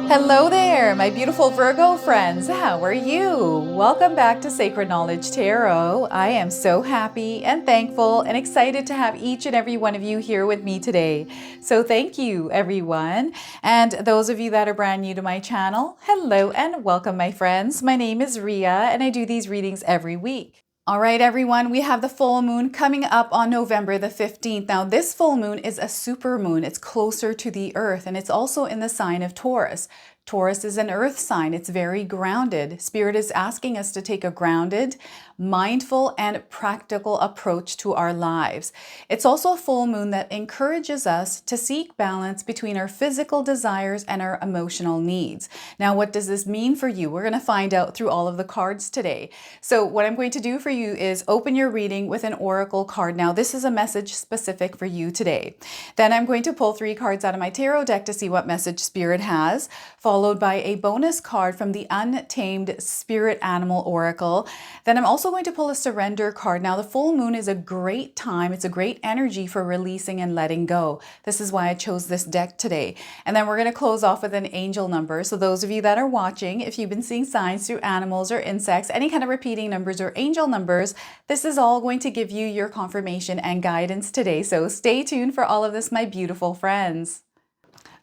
Hello there, my beautiful Virgo friends. How are you? Welcome back to Sacred Knowledge Tarot. I am so happy and thankful and excited to have each and every one of you here with me today. So thank you, everyone. And those of you that are brand new to my channel, hello and welcome, my friends. My name is Ria and I do these readings every week. All right, everyone, we have the full moon coming up on November the 15th. Now, this full moon is a super moon. It's closer to the earth, and it's also in the sign of Taurus. Taurus is an earth sign. It's very grounded. Spirit is asking us to take a grounded, mindful, and practical approach to our lives. It's also a full moon that encourages us to seek balance between our physical desires and our emotional needs. Now, what does this mean for you? We're going to find out through all of the cards today. So what I'm going to do for you is open your reading with an oracle card. Now, this is a message specific for you today. Then I'm going to pull 3 cards out of my tarot deck to see what message Spirit has, followed by a bonus card from the Untamed Spirit Animal Oracle. Then I'm also going to pull a surrender card. Now, the full moon is a great time. It's a great energy for releasing and letting go. This is why I chose this deck today. And then we're going to close off with an angel number. So those of you that are watching, if you've been seeing signs through animals or insects, any kind of repeating numbers or angel numbers, this is all going to give you your confirmation and guidance today. So stay tuned for all of this, my beautiful friends.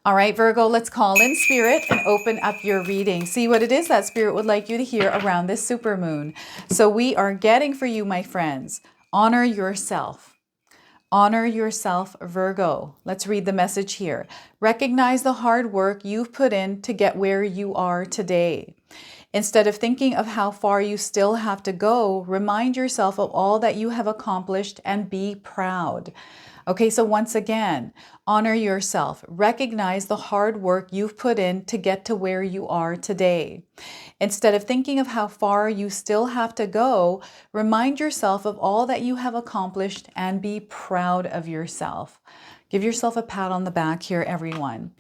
All right, Virgo, let's call in Spirit and open up your reading. See what it is that Spirit would like you to hear around this supermoon. So we are getting for you, my friends, honor yourself. Honor yourself, Virgo. Let's read the message here. Recognize the hard work you've put in to get where you are today. Instead of thinking of how far you still have to go, remind yourself of all that you have accomplished and be proud. Okay, so once again, honor yourself. Recognize the hard work you've put in to get to where you are today. Instead of thinking of how far you still have to go, remind yourself of all that you have accomplished and be proud of yourself. Give yourself a pat on the back here, everyone.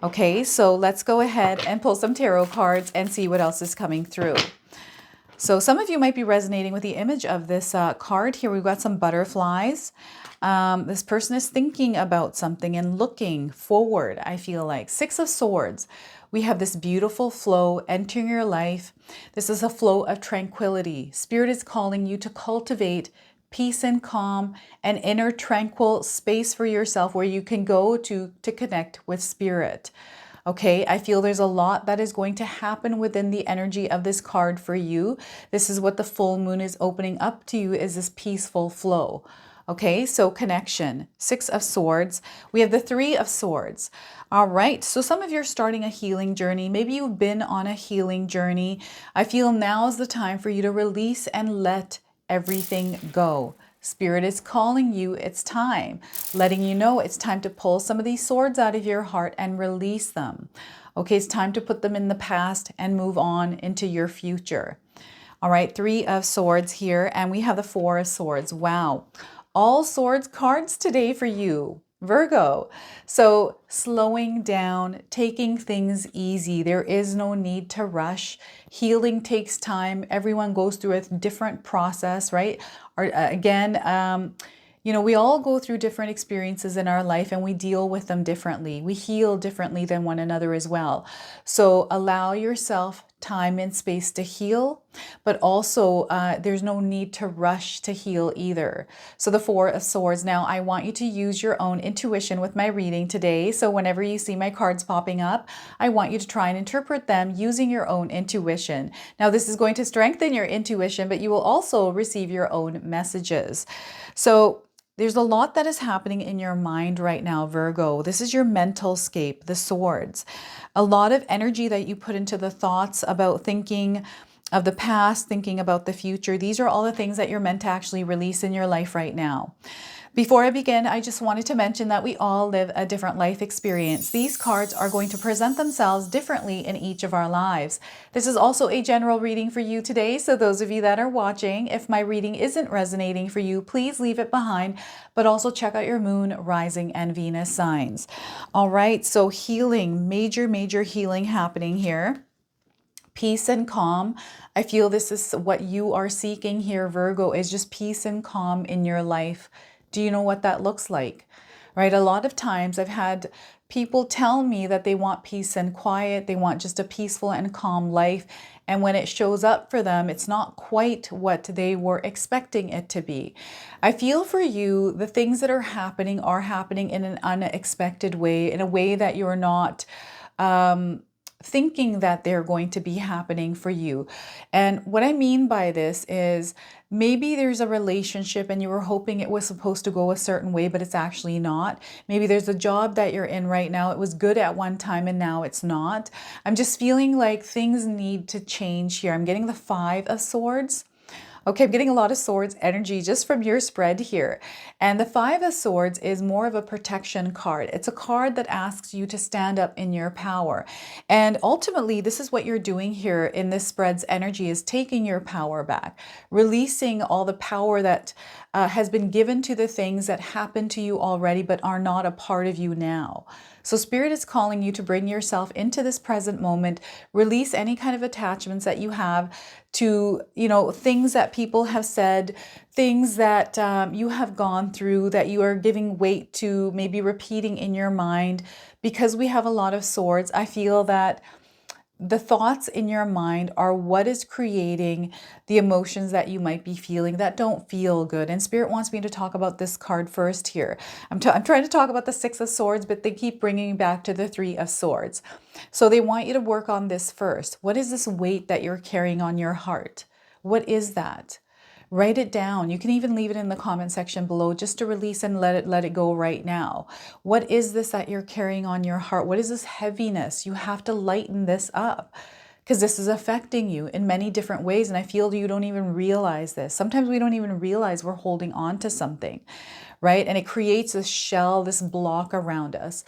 Okay, so let's go ahead and pull some tarot cards and see what else is coming through. So some of you might be resonating with the image of this card here. We've got some butterflies. This person is thinking about something and looking forward, I feel like. 6 of Swords. We have this beautiful flow entering your life. This is a flow of tranquility. Spirit is calling you to cultivate peace and calm, an inner tranquil space for yourself where you can go to connect with Spirit. Okay, I feel there's a lot that is going to happen within the energy of this card for you. This is what the full moon is opening up to you, is this peaceful flow. Okay, so connection, 6 of Swords. We have the 3 of Swords. All right, so some of you are starting a healing journey. Maybe you've been on a healing journey. I feel now is the time for you to release and let everything go. Spirit is calling you, it's time, letting you know it's time to pull some of these swords out of your heart and release them. Okay, it's time to put them in the past and move on into your future. All right, 3 of Swords here, and we have the 4 of Swords. Wow. All swords cards today for you, Virgo. So slowing down, taking things easy. There is no need to rush. Healing takes time. Everyone goes through a different process, right? Or again, you know, we all go through different experiences in our life and we deal with them differently. We heal differently than one another as well. So allow yourself time and space to heal, but also there's no need to rush to heal either. So the 4 of Swords. Now I want you to use your own intuition with my reading today. So whenever you see my cards popping up, I want you to try and interpret them using your own intuition. Now this is going to strengthen your intuition, but you will also receive your own messages. So there's a lot that is happening in your mind right now, Virgo. This is your mental scape, the Swords. A lot of energy that you put into the thoughts about thinking of the past, thinking about the future. These are all the things that you're meant to actually release in your life right now. Before I begin, I just wanted to mention that we all live a different life experience. These cards are going to present themselves differently in each of our lives. This is also a general reading for you today, so those of you that are watching, if my reading isn't resonating for you, please leave it behind, but also check out your moon, rising, and Venus signs. All right, so healing, major healing happening here. Peace and calm. I feel this is what you are seeking here, Virgo, is just peace and calm in your life. Do you know what that looks like? Right? A lot of times I've had people tell me that they want peace and quiet, they want just a peaceful and calm life. And when it shows up for them, it's not quite what they were expecting it to be. I feel for you, the things that are happening in an unexpected way, in a way that you're not thinking that they're going to be happening for you. And what I mean by this is maybe there's a relationship and you were hoping it was supposed to go a certain way, but it's actually not. Maybe there's a job that you're in right now. It was good at one time and now it's not. I'm just feeling like things need to change here. I'm getting the Five of Swords. Okay, I'm getting a lot of swords energy just from your spread here. And the Five of Swords is more of a protection card. It's a card that asks you to stand up in your power. And ultimately, this is what you're doing here in this spread's energy, is taking your power back, releasing all the power that has been given to the things that happened to you already but are not a part of you now. So Spirit is calling you to bring yourself into this present moment, release any kind of attachments that you have to, things that people have said, things that you have gone through that you are giving weight to, maybe repeating in your mind. Because we have a lot of swords, I feel that the thoughts in your mind are what is creating the emotions that you might be feeling that don't feel good. And Spirit wants me to talk about this card first here. I'm trying to talk about the Six of Swords, but they keep bringing me back to the Three of Swords. So they want you to work on this first. What is this weight that you're carrying on your heart? What is that? Write it down. You can even leave it in the comment section below just to release and let it go right now. What is this that you're carrying on your heart? What is this heaviness? You have to lighten this up because this is affecting you in many different ways. And I feel you don't even realize this. Sometimes we don't even realize we're holding on to something, right? And it creates this shell, this block around us.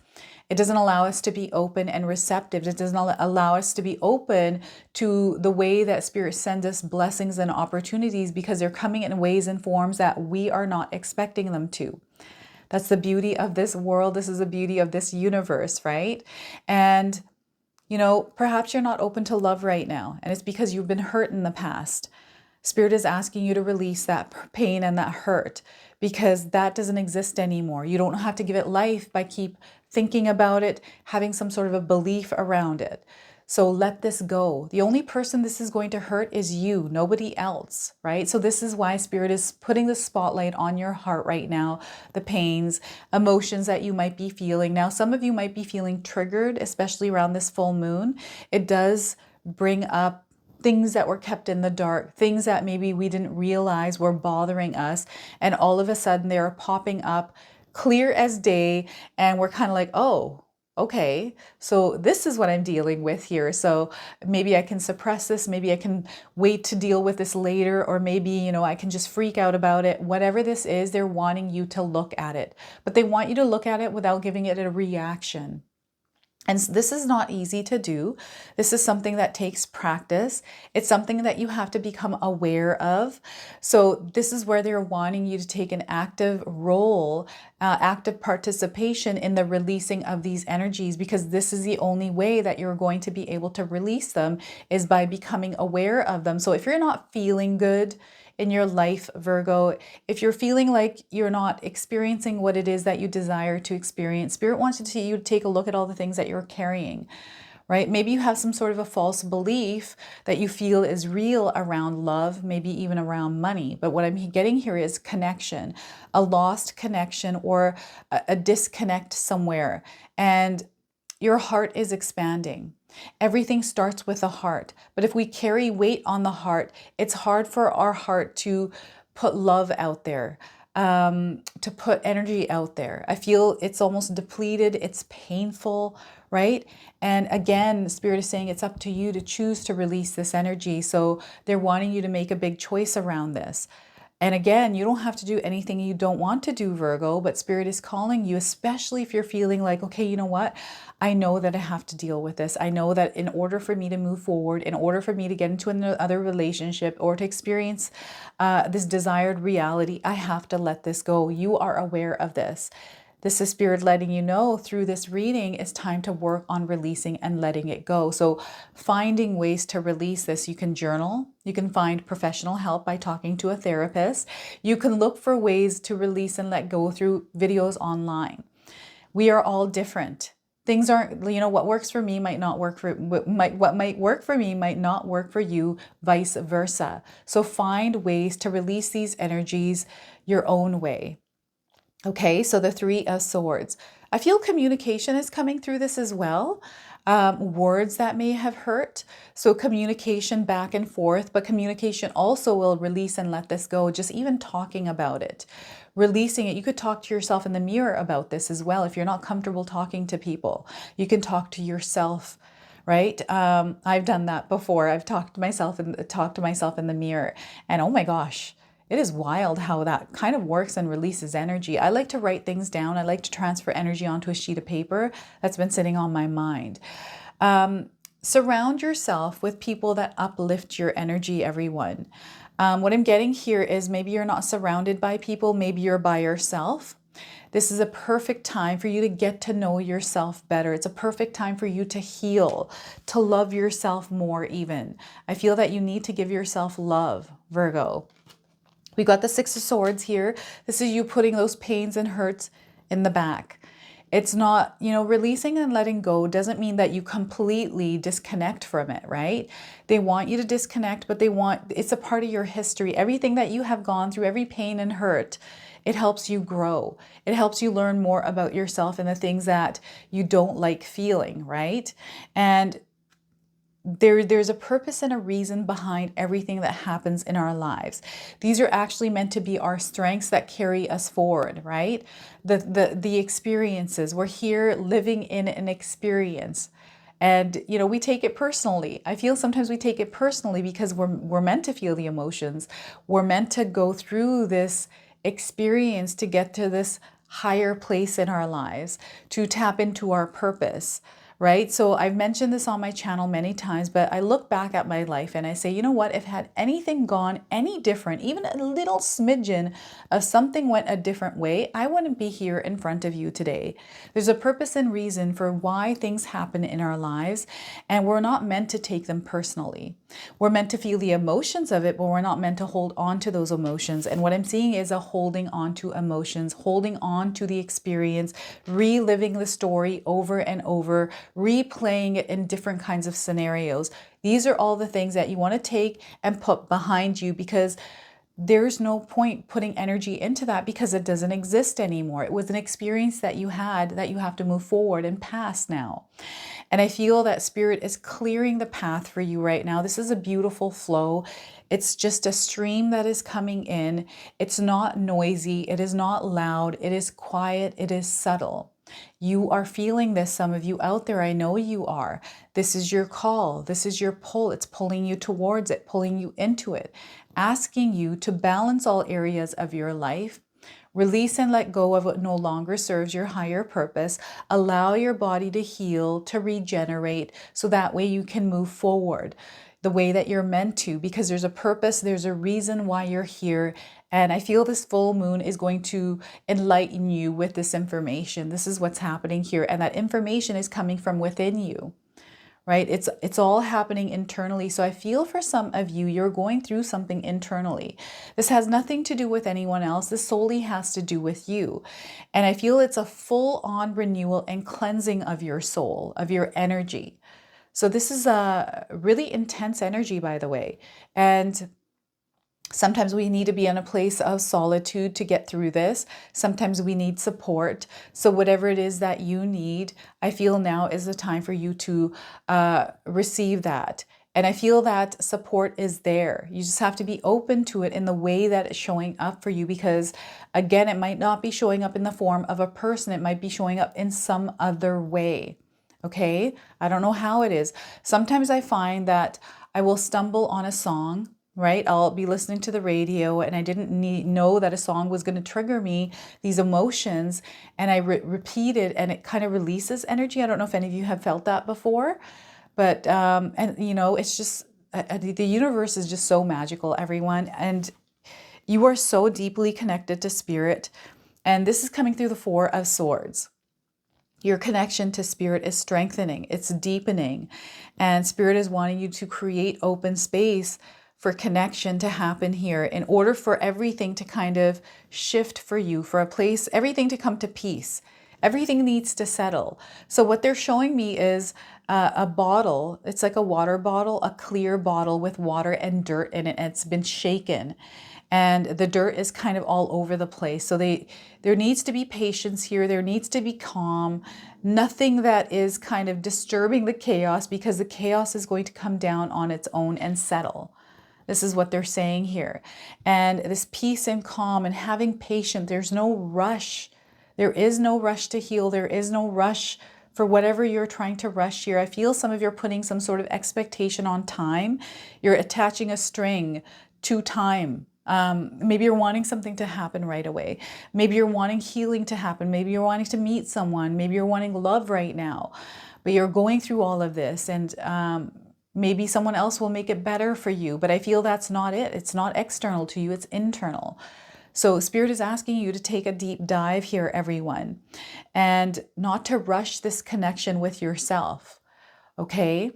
It doesn't allow us to be open and receptive. It doesn't allow us to be open to the way that Spirit sends us blessings and opportunities, because they're coming in ways and forms that we are not expecting them to. That's the beauty of this world. This is the beauty of this universe, right? And, perhaps you're not open to love right now, and it's because you've been hurt in the past. Spirit is asking you to release that pain and that hurt, because that doesn't exist anymore. You don't have to give it life by keep thinking about it, having some sort of a belief around it. So let this go. The only person this is going to hurt is you, nobody else, right? So this is why Spirit is putting the spotlight on your heart right now, the pains, emotions that you might be feeling. Now, some of you might be feeling triggered, especially around this full moon. It does bring up things that were kept in the dark, things that maybe we didn't realize were bothering us. And all of a sudden they're popping up clear as day. And we're kind of like, oh, okay, so this is what I'm dealing with here. So maybe I can suppress this. Maybe I can wait to deal with this later. Or maybe, I can just freak out about it. Whatever this is, they're wanting you to look at it. But they want you to look at it without giving it a reaction. And this is not easy to do. This is something that takes practice. It's something that you have to become aware of. So this is where they're wanting you to take an active role, active participation in the releasing of these energies, because this is the only way that you're going to be able to release them, is by becoming aware of them. So if you're not feeling good in your life, Virgo, if you're feeling like you're not experiencing what it is that you desire to experience, Spirit wants you to take a look at all the things that you're carrying, right? Maybe you have some sort of a false belief that you feel is real around love, maybe even around money. But what I'm getting here is connection, a lost connection, or a disconnect somewhere. And your heart is expanding. Everything starts with the heart. But if we carry weight on the heart, it's hard for our heart to put love out there, to put energy out there. I feel it's almost depleted. It's painful, right? And again, Spirit is saying it's up to you to choose to release this energy. So they're wanting you to make a big choice around this. And again, you don't have to do anything you don't want to do, Virgo, but Spirit is calling you, especially if you're feeling like, okay, you know what? I know that I have to deal with this. I know that in order for me to move forward, in order for me to get into another relationship or to experience this desired reality, I have to let this go. You are aware of this. This is Spirit letting you know through this reading, it's time to work on releasing and letting it go. So finding ways to release this, you can journal, you can find professional help by talking to a therapist. You can look for ways to release and let go through videos online. We are all different. Things aren't, what works for me might not work for, what might work for me might not work for you, vice versa. So find ways to release these energies your own way. Okay, so the Three of Swords. I feel communication is coming through this as well. Words that may have hurt. So communication back and forth, but communication also will release and let this go, just even talking about it. Releasing it. You could talk to yourself in the mirror about this as well. If you're not comfortable talking to people, you can talk to yourself, right? I've done that before. I've talked to myself in the mirror, and oh my gosh, it is wild how that kind of works and releases energy. I like to write things down. I like to transfer energy onto a sheet of paper that's been sitting on my mind. Surround yourself with people that uplift your energy, everyone. What I'm getting here is maybe you're not surrounded by people, maybe you're by yourself. This is a perfect time for you to get to know yourself better. It's a perfect time for you to heal, to love yourself more even. I feel that you need to give yourself love, Virgo. We got the Six of Swords here. This is you putting those pains and hurts in the back. It's not, releasing and letting go doesn't mean that you completely disconnect from it, right? They want you to disconnect, but it's a part of your history. Everything that you have gone through, every pain and hurt, it helps you grow. It helps you learn more about yourself and the things that you don't like feeling, right? And there's a purpose and a reason behind everything that happens in our lives. These are actually meant to be our strengths that carry us forward, right? The experiences. We're here living in an experience. And, we take it personally. I feel sometimes we take it personally because we're meant to feel the emotions. We're meant to go through this experience to get to this higher place in our lives, to tap into our purpose. Right? So I've mentioned this on my channel many times, but I look back at my life and I say, you know what? If had anything gone any different, even a little smidgen of something went a different way, I wouldn't be here in front of you today. There's a purpose and reason for why things happen in our lives, and we're not meant to take them personally. We're meant to feel the emotions of it, but we're not meant to hold on to those emotions. And what I'm seeing is a holding on to emotions, holding on to the experience, reliving the story over and over, replaying it in different kinds of scenarios. These are all the things that you want to take and put behind you, because there's no point putting energy into that because it doesn't exist anymore. It was an experience that you had that you have to move forward and past now. And I feel that Spirit is clearing the path for you right now. This is a beautiful flow. It's just a stream that is coming in. It's not noisy. It is not loud. It is quiet. It is subtle. You are feeling this, some of you out there. I know you are. This is your call. This is your pull. It's pulling you towards it, pulling you into it, asking you to balance all areas of your life. Release and let go of what no longer serves your higher purpose. Allow your body to heal, to regenerate, so that way you can move forward the way that you're meant to, because there's a purpose, there's a reason why you're here. And I feel this full moon is going to enlighten you with this information. This is what's happening here. And that information is coming from within you, right? It's all happening internally. So I feel for some of you, you're going through something internally. This has nothing to do with anyone else. This solely has to do with you. And I feel it's a full-on renewal and cleansing of your soul, of your energy. So this is a really intense energy, by the way. And sometimes we need to be in a place of solitude to get through this. Sometimes we need support. So whatever it is that you need, I feel now is the time for you to receive that. And I feel that support is there. You just have to be open to it in the way that it's showing up for you, because again, it might not be showing up in the form of a person. It might be showing up in some other way. Okay? I don't know how it is. Sometimes I find that I will stumble on a song, right? I'll be listening to the radio and I didn't know that a song was going to trigger me, these emotions, and I repeat it and it kind of releases energy. I don't know if any of you have felt that before, but, it's just, the universe is just so magical, everyone. And you are so deeply connected to Spirit. And this is coming through the Four of Swords. Your connection to Spirit is strengthening, it's deepening, and Spirit is wanting you to create open space for connection to happen here in order for everything to kind of shift for you, for a place, everything to come to peace. Everything needs to settle. So what they're showing me is a bottle. It's like a water bottle, a clear bottle with water and dirt in it. And it's been shaken. And the dirt is kind of all over the place. So there needs to be patience here. There needs to be calm. Nothing that is kind of disturbing the chaos, because the chaos is going to come down on its own and settle. This is what they're saying here. And this peace and calm and having patience, there's no rush. There is no rush to heal. There is no rush for whatever you're trying to rush here. I feel some of you are putting some sort of expectation on time. You're attaching a string to time. Maybe you're wanting something to happen right away. Maybe you're wanting healing to happen. Maybe you're wanting to meet someone. Maybe you're wanting love right now. But you're going through all of this, and maybe someone else will make it better for you. But I feel that's not it. It's not external to you. It's internal. So Spirit is asking you to take a deep dive here, everyone, and not to rush this connection with yourself, okay?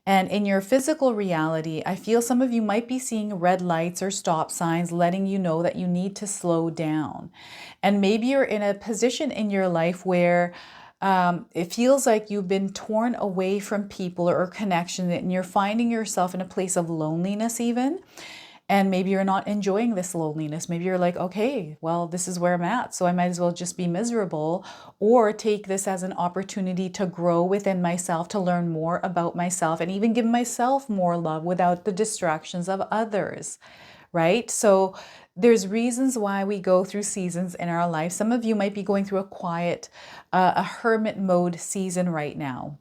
And in your physical reality, I feel some of you might be seeing red lights or stop signs letting you know that you need to slow down. And maybe you're in a position in your life where it feels like you've been torn away from people or connection, and you're finding yourself in a place of loneliness even. And maybe you're not enjoying this loneliness. Maybe you're like, okay, well, this is where I'm at, so I might as well just be miserable, or take this as an opportunity to grow within myself, to learn more about myself, and even give myself more love without the distractions of others, right? So there's reasons why we go through seasons in our life. Some of you might be going through a quiet, a hermit mode season right now.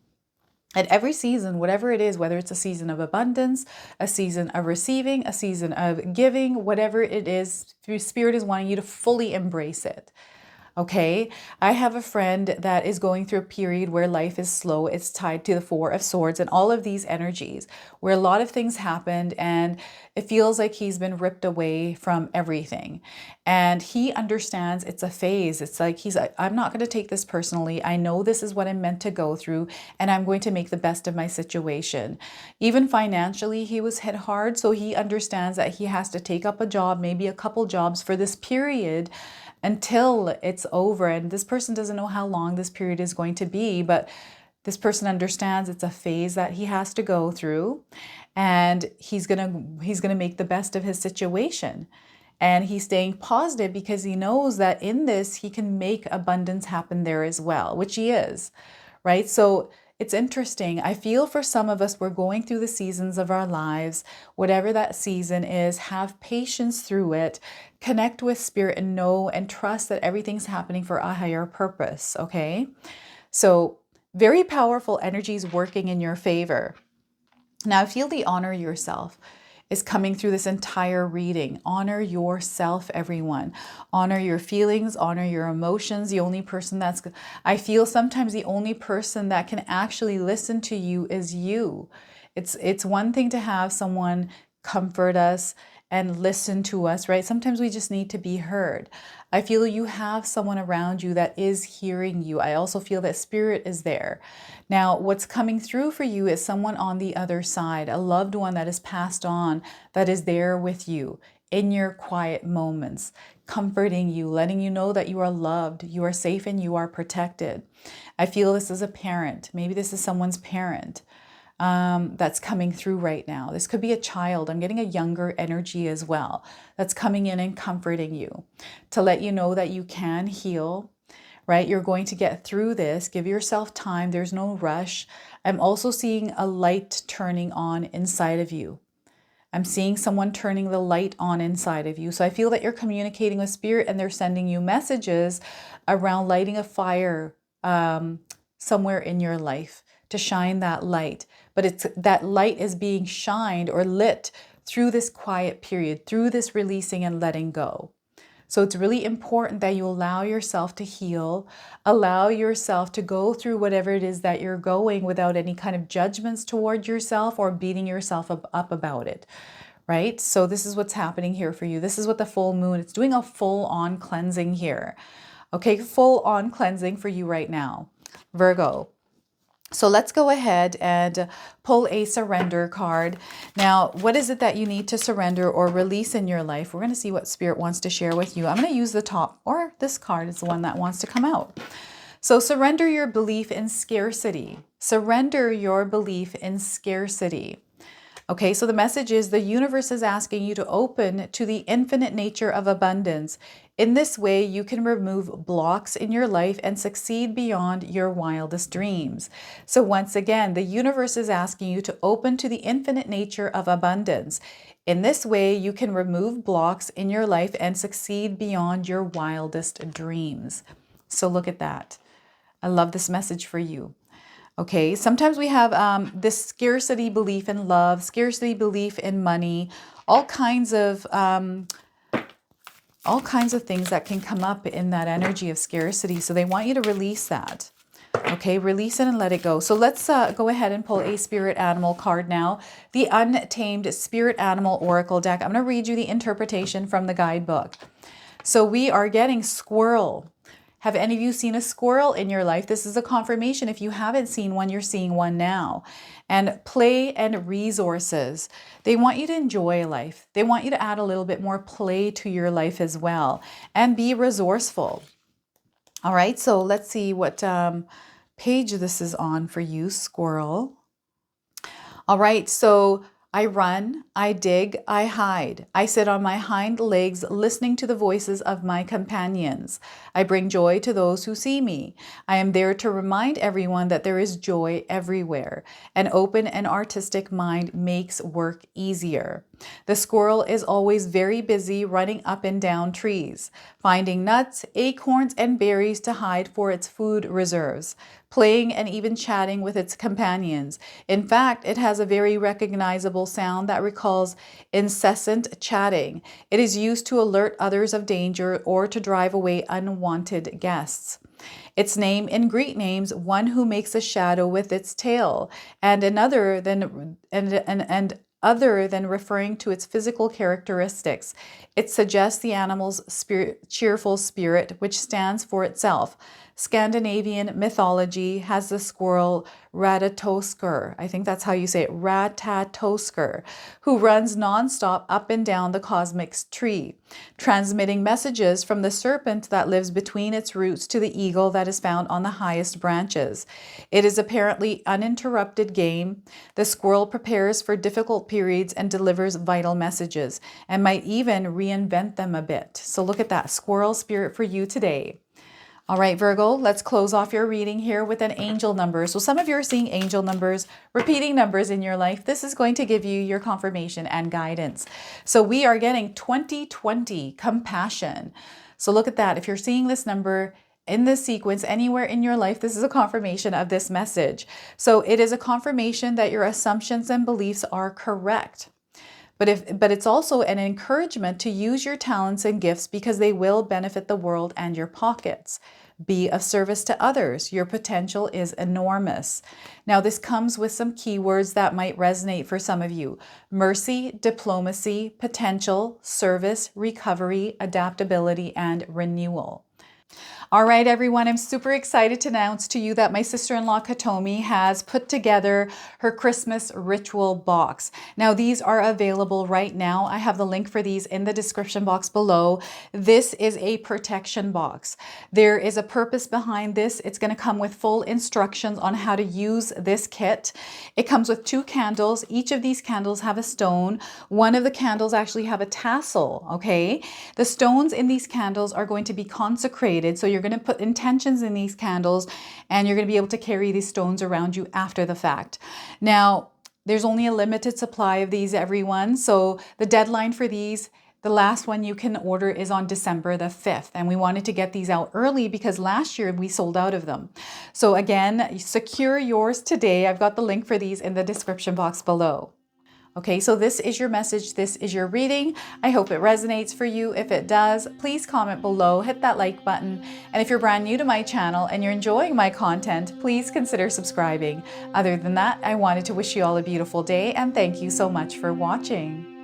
At every season, whatever it is, whether it's a season of abundance, a season of receiving, a season of giving, whatever it is, Spirit is wanting you to fully embrace it. Okay, I have a friend that is going through a period where life is slow. It's tied to the Four of Swords and all of these energies, where a lot of things happened and it feels like he's been ripped away from everything. And he understands it's a phase. It's like he's like, I'm not going to take this personally. I know this is what I'm meant to go through, and I'm going to make the best of my situation. Even financially, he was hit hard. So he understands that he has to take up a job, maybe a couple jobs for this period, until it's over. And this person doesn't know how long this period is going to be, but this person understands it's a phase that he has to go through, and he's gonna make the best of his situation. And he's staying positive because he knows that in this he can make abundance happen there as well, which he is, right? So it's interesting. I feel for some of us, we're going through the seasons of our lives, whatever that season is. Have patience through it, connect with Spirit, and know and trust that everything's happening for a higher purpose, okay? So very powerful energies working in your favor. Now I feel the honor yourself is coming through this entire reading. Honor yourself, everyone. Honor your feelings, honor your emotions. The only person I feel sometimes the only person that can actually listen to you is you. It's one thing to have someone comfort us and listen to us, right? Sometimes we just need to be heard. I feel you have someone around you that is hearing you. I also feel that Spirit is there. Now, what's coming through for you is someone on the other side, a loved one that is passed on, that is there with you in your quiet moments, comforting you, letting you know that you are loved, you are safe, and you are protected. I feel this is a parent. Maybe this is someone's parent. That's coming through right now. This could be a child. I'm getting a younger energy as well that's coming in and comforting you to let you know that you can heal, right? You're going to get through this. Give yourself time. There's no rush. I'm also seeing a light turning on inside of you. I'm seeing someone turning the light on inside of you. So I feel that you're communicating with Spirit, and they're sending you messages around lighting a fire somewhere in your life to shine that light. But it's that light is being shined or lit through this quiet period, through this releasing and letting go. So it's really important that you allow yourself to heal, allow yourself to go through whatever it is that you're going without any kind of judgments toward yourself or beating yourself up about it, right? So this is what's happening here for you. This is what the full moon, it's doing a full-on cleansing here. Okay, full-on cleansing for you right now, Virgo. So let's go ahead and pull a surrender card. Now, what is it that you need to surrender or release in your life? We're going to see what Spirit wants to share with you. I'm going to use the top, or this card is the one that wants to come out. So surrender your belief in scarcity. Surrender your belief in scarcity. Okay, so the message is the universe is asking you to open to the infinite nature of abundance. In this way, you can remove blocks in your life and succeed beyond your wildest dreams. So once again, the universe is asking you to open to the infinite nature of abundance. In this way, you can remove blocks in your life and succeed beyond your wildest dreams. So look at that. I love this message for you. Okay, sometimes we have this scarcity belief in love, scarcity belief in money, all kinds of things that can come up in that energy of scarcity. So they want you to release that. Okay, release it and let it go. So let's go ahead and pull a spirit animal card now. The Untamed Spirit Animal Oracle deck. I'm going to read you the interpretation from the guidebook. So we are getting squirrel. Have any of you seen a squirrel in your life? This is a confirmation. If you haven't seen one, you're seeing one now. And play and resources. They want you to enjoy life. They want you to add a little bit more play to your life as well. And be resourceful. All right, so let's see what page this is on for you, squirrel. All right, so I run, I dig, I hide. I sit on my hind legs, listening to the voices of my companions. I bring joy to those who see me. I am there to remind everyone that there is joy everywhere. An open and artistic mind makes work easier. The squirrel is always very busy running up and down trees, finding nuts, acorns, and berries to hide for its food reserves, playing and even chatting with its companions. In fact, it has a very recognizable sound that recalls incessant chatting. It is used to alert others of danger or to drive away unwanted guests. Its name in Greek names one who makes a shadow with its tail, and other than referring to its physical characteristics. It suggests the animal's cheerful spirit, which stands for itself. Scandinavian mythology has the squirrel Ratatoskr, I think that's how you say it, Ratatoskr, who runs nonstop up and down the cosmic tree, transmitting messages from the serpent that lives between its roots to the eagle that is found on the highest branches. It is apparently uninterrupted game. The squirrel prepares for difficult periods and delivers vital messages, and might even reinvent them a bit. So look at that squirrel spirit for you today. All right, Virgo, let's close off your reading here with an angel number. So some of you are seeing angel numbers, repeating numbers in your life. This is going to give you your confirmation and guidance. So we are getting 2020, compassion. So look at that. If you're seeing this number in this sequence anywhere in your life, this is a confirmation of this message. So it is a confirmation that your assumptions and beliefs are correct. But it's also an encouragement to use your talents and gifts because they will benefit the world and your pockets. Be of service to others. Your potential is enormous. Now, this comes with some keywords that might resonate for some of you. Mercy, diplomacy, potential, service, recovery, adaptability, and renewal. All right, everyone, I'm super excited to announce to you that my sister-in-law Katomi has put together her Christmas ritual box. Now, these are available right now. I have the link for these in the description box below. This is a protection box. There is a purpose behind this. It's going to come with full instructions on how to use this kit. It comes with 2 candles. Each of these candles have a stone. One of the candles actually have a tassel, okay? The stones in these candles are going to be consecrated, so you're going to put intentions in these candles and you're going to be able to carry these stones around you after the fact. Now, there's only a limited supply of these, everyone. So the deadline for these, the last one you can order is on December the 5th. And we wanted to get these out early because last year we sold out of them. So again, secure yours today. I've got the link for these in the description box below. Okay, so this is your message. This is your reading. I hope it resonates for you. If it does, please comment below, hit that like button. And if you're brand new to my channel and you're enjoying my content, please consider subscribing. Other than that, I wanted to wish you all a beautiful day and thank you so much for watching.